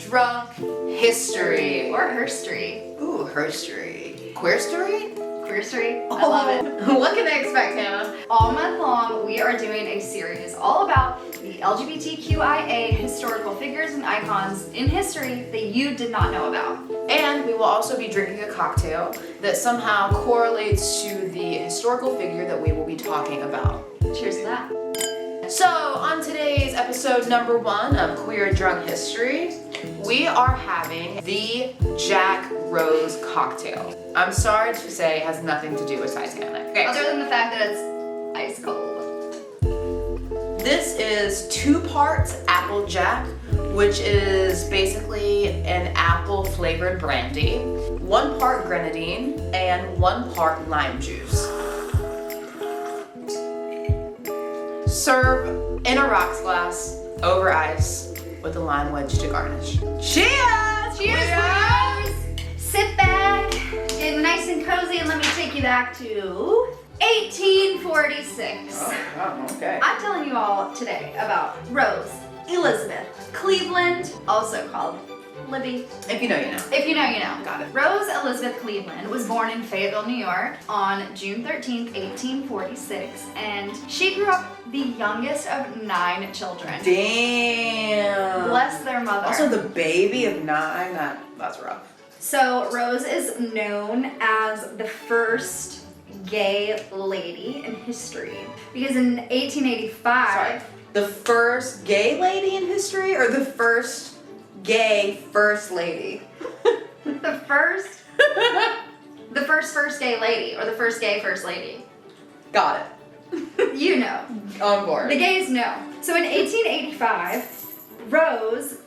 drunk history. Or herstory. Ooh, herstory. Queerstory? Queerstory. I love it. What can they expect, Hannah? All month long, we are doing a series all about the LGBTQIA historical figures and icons in history that you did not know about. And we will also be drinking a cocktail that somehow correlates to the historical figure that we will be talking about. Cheers to that. So, on today's episode number 1 of Queer Drunk History, we are having the Jack Rose cocktail. I'm sorry to say it has nothing to do with Titanic. Okay. Other than the fact that it's ice cold. This is 2 parts Applejack, which is basically an apple flavored brandy, 1 part Grenadine, and 1 part lime juice. Serve in a rocks glass over ice with a lime wedge to garnish. Cheers! Cheers, guys! Sit back, get nice and cozy, and let me take you back to 1846. Oh, okay. I'm telling you all today about Rose Elizabeth Cleveland, also called Libby. If you know, you know. If you know, you know. Got it. Rose Elizabeth Cleveland was born in Fayetteville, New York on June 13th, 1846, and she grew up the youngest of 9 children. Damn. Bless their mother. Also the baby of 9, that's rough. So Rose is known as the first gay lady in history because in 1885... Sorry. The first gay lady in history or the first gay first lady? the first gay lady or the first gay first lady. Got it. You know. On board. The gays know. So in 1885, Rose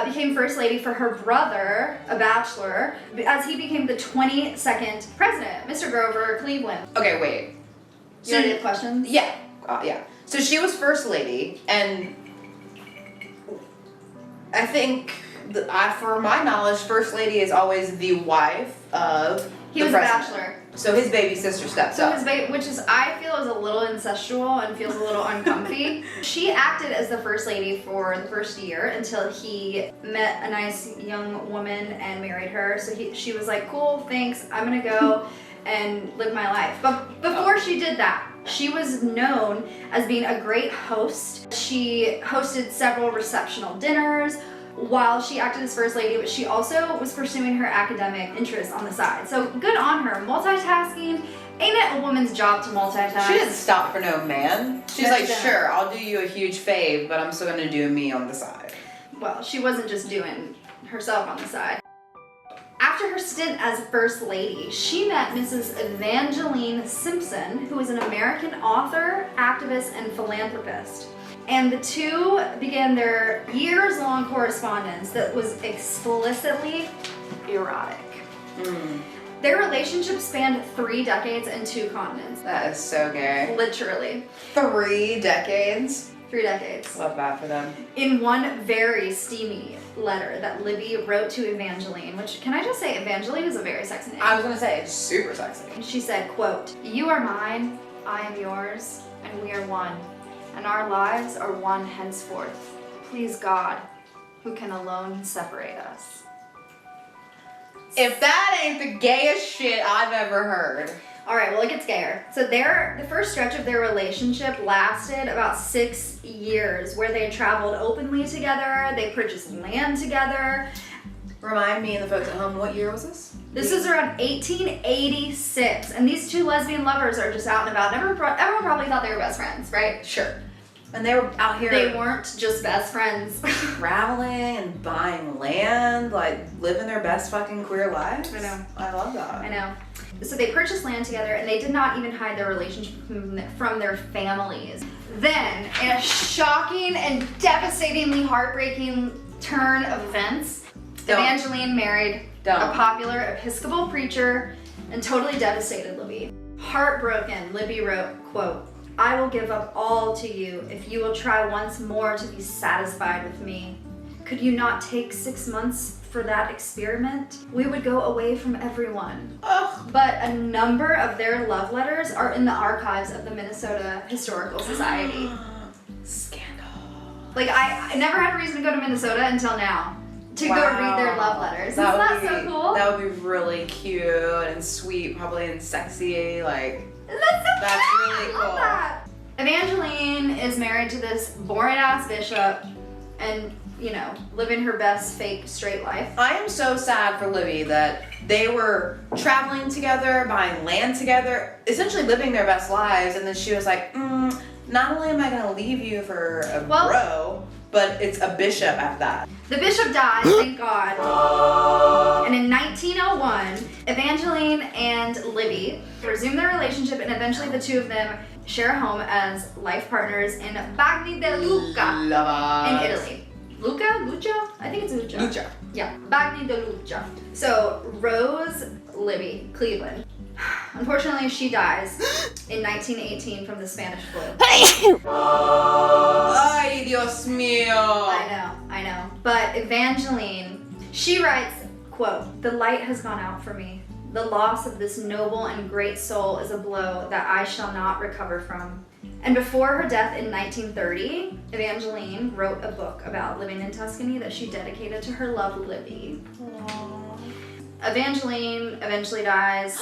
became first lady for her brother, a bachelor, as he became the 22nd president, Mr. Grover Cleveland. Okay, wait. You ready to have questions? Yeah. Yeah. So she was first lady, and I think, for my knowledge, first lady is always the wife of He was a bachelor. So his baby sister steps up. Which is, I feel, is a little incestual and feels a little uncomfy. She acted as the first lady for the first year until he met a nice young woman and married her. So she was like, cool, thanks, I'm gonna go and live my life. But before she did that, she was known as being a great host. She hosted several receptional dinners while she acted as first lady, but she also was pursuing her academic interests on the side. So good on her. Multitasking. Ain't it a woman's job to multitask? She didn't stop for no man. She's like, sure, I'll do you a huge fave, but I'm still gonna do me on the side. Well, she wasn't just doing herself on the side. After her stint as First Lady, she met Mrs. Evangeline Simpson, who was an American author, activist, and philanthropist. And the two began their years-long correspondence that was explicitly erotic. Their relationship spanned 3 decades and 2 continents. That is so gay. Literally. 3 decades? 3 decades. Love that for them. In one very steamy letter that Libby wrote to Evangeline, which, can I just say, Evangeline is a very sexy name. I was gonna say, it's super sexy. She said, quote, "You are mine, I am yours, and we are one, and our lives are one henceforth. Please God, who can alone separate us." If that ain't the gayest shit I've ever heard. All right, well, it gets gayer. So the first stretch of their relationship lasted about 6 years, where they traveled openly together, they purchased land together. Remind me and the folks at home, what year was this? This is around 1886, and these 2 lesbian lovers are just out and about. Everyone probably thought they were best friends, right? Sure. And they were out here. They weren't just best friends. Traveling and buying land, like living their best fucking queer lives. I know. I love that. I know. So they purchased land together, and they did not even hide their relationship from their families. Then, in a shocking and devastatingly heartbreaking turn of events, Evangeline married a popular Episcopal preacher and totally devastated Libby. Heartbroken, Libby wrote, quote, "I will give up all to you if you will try once more to be satisfied with me. Could you not take 6 months for that experiment? We would go away from everyone." Ugh. But a number of their love letters are in the archives of the Minnesota Historical Society. Scandal. Like, I never had a reason to go to Minnesota until now. to go read their love letters. Isn't that so cool? That would be really cute and sweet, probably, and sexy. Like, Isn't that so that's cute? really I love cool. that. Evangeline is married to this boring ass bishop and, you know, living her best fake straight life. I am so sad for Libby that they were traveling together, buying land together, essentially living their best lives, and then she was like, not only am I gonna leave you for a bro, but it's a bishop at that. The bishop died, thank God. And in 1901, Evangeline and Libby resumed their relationship, and eventually the two of them share a home as life partners in Bagni de Lucca in Italy. Luca? I think it's Luca. Lucha. Yeah, Bagni de Lucca. So Rose Libby Cleveland. Unfortunately, she dies in 1918 from the Spanish flu. Ay, Dios mío. I know. But Evangeline, she writes, quote, "The light has gone out for me. The loss of this noble and great soul is a blow that I shall not recover from." And before her death in 1930, Evangeline wrote a book about living in Tuscany that she dedicated to her love, Libby. Aww. Evangeline eventually dies,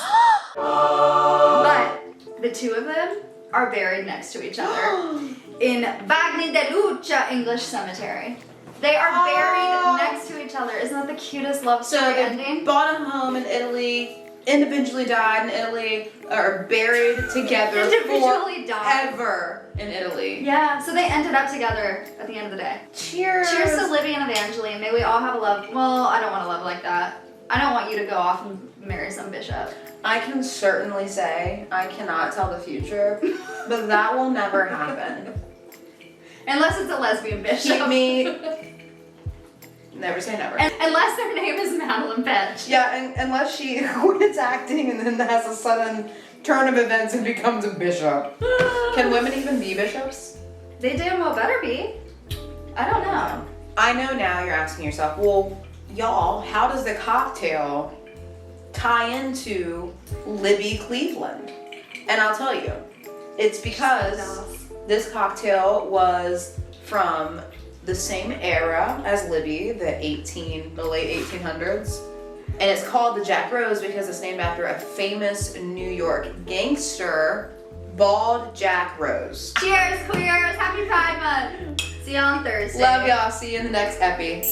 but the two of them are buried next to each other in Bagni de Lucca English Cemetery. They are buried next to each other. Isn't that the cutest love story ending? They bought a home in Italy, individually died in Italy, or buried together forever in Italy. Yeah, so they ended up together at the end of the day. Cheers. Cheers to Libby and Evangeline. May we all have a love. Well, I don't want to love like that. I don't want you to go off and marry some bishop. I can certainly say I cannot tell the future, but that will never happen. Unless it's a lesbian bishop. Keep me. Never say never. Unless their name is Madeline Petch. Yeah, and unless she quits acting and then has a sudden turn of events and becomes a bishop. Can women even be bishops? They damn well better be. I don't know. I know now you're asking yourself, well, y'all, how does the cocktail tie into Libby Cleveland? And I'll tell you, it's because this cocktail was from the same era as Libby, the late 1800s. And it's called the Jack Rose because it's named after a famous New York gangster, Bald Jack Rose. Cheers, queers. Happy Pride Month. See you on Thursday. Love y'all. See you in the next epi.